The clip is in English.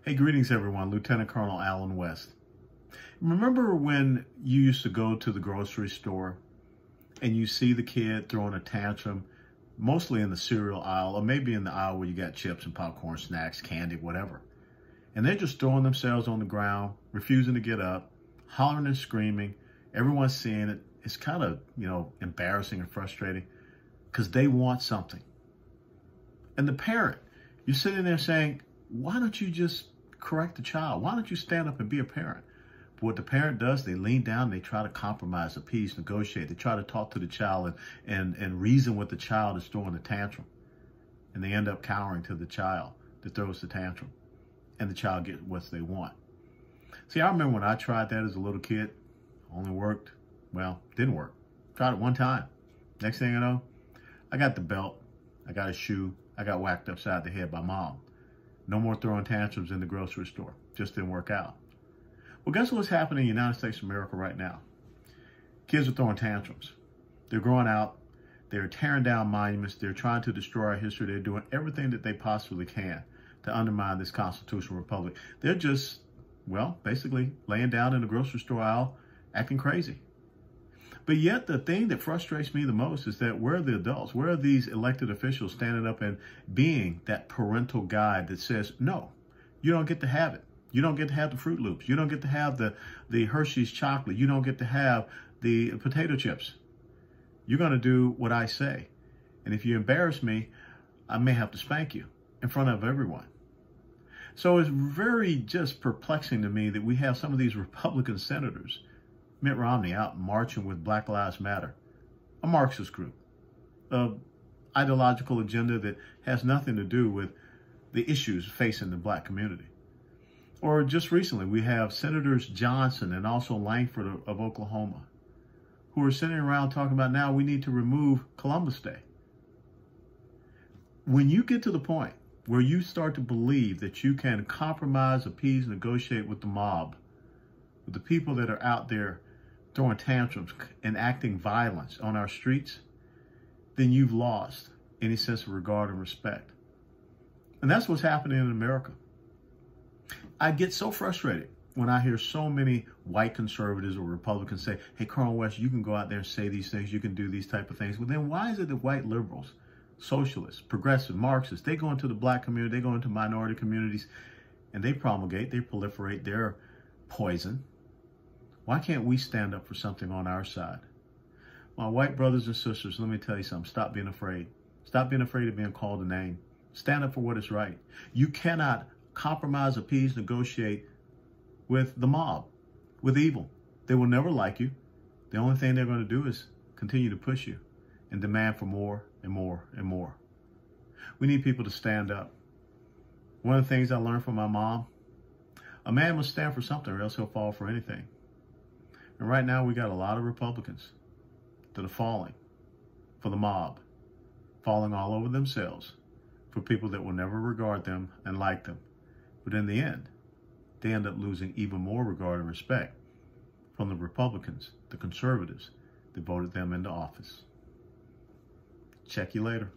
Hey, greetings everyone. Lieutenant Colonel Allen West. Remember when you used to go to the grocery store and you see the kid throwing a tantrum, mostly in the cereal aisle or maybe in the aisle where you got chips and popcorn, snacks, candy, whatever. And they're just throwing themselves on the ground, refusing to get up, hollering and screaming. Everyone's seeing it. It's kind of, embarrassing and frustrating because they want something. And the parent, you're sitting there saying, why don't you just correct the child? Why don't you stand up and be a parent? But what the parent does, they lean down and they try to compromise, appease, negotiate. They try to talk to the child and reason with the child is throwing a tantrum. And they end up cowering to the child that throws the tantrum. And the child gets what they want. See, I remember when I tried that as a little kid, only worked, didn't work. Tried it one time. Next thing I know, I got the belt, I got a shoe, I got whacked upside the head by mom. No more throwing tantrums in the grocery store. Just didn't work out. Well, guess what's happening in the United States of America right now? Kids are throwing tantrums. They're growing out. They're tearing down monuments. They're trying to destroy our history. They're doing everything that they possibly can to undermine this constitutional republic. They're just, basically laying down in the grocery store aisle, acting crazy. But yet the thing that frustrates me the most is that where are the adults? Where are these elected officials standing up and being that parental guide that says, no, you don't get to have it. You don't get to have the Fruit Loops. You don't get to have the Hershey's chocolate. You don't get to have the potato chips. You're going to do what I say. And if you embarrass me, I may have to spank you in front of everyone. So it's very just perplexing to me that we have some of these Republican senators, Mitt Romney out marching with Black Lives Matter, a Marxist group, an ideological agenda that has nothing to do with the issues facing the black community. Or just recently, we have Senators Johnson and also Langford of Oklahoma, who are sitting around talking about now we need to remove Columbus Day. When you get to the point where you start to believe that you can compromise, appease, negotiate with the mob, with the people that are out there throwing tantrums, enacting violence on our streets, then you've lost any sense of regard and respect. And that's what's happening in America. I get so frustrated when I hear so many white conservatives or Republicans say, hey, Colonel West, you can go out there and say these things, you can do these type of things. Well, then why is it that white liberals, socialists, progressive, Marxists, they go into the black community, they go into minority communities, and they promulgate, they proliferate their poison? Why can't we stand up for something on our side? My white brothers and sisters, let me tell you something. Stop being afraid. Stop being afraid of being called a name. Stand up for what is right. You cannot compromise, appease, negotiate with the mob, with evil. They will never like you. The only thing they're going to do is continue to push you and demand for more and more and more. We need people to stand up. One of the things I learned from my mom, a man must stand for something or else he'll fall for anything. And right now we got a lot of Republicans that are falling for the mob, falling all over themselves for people that will never regard them and like them. But in the end, they end up losing even more regard and respect from the Republicans, the conservatives that voted them into office. Check you later.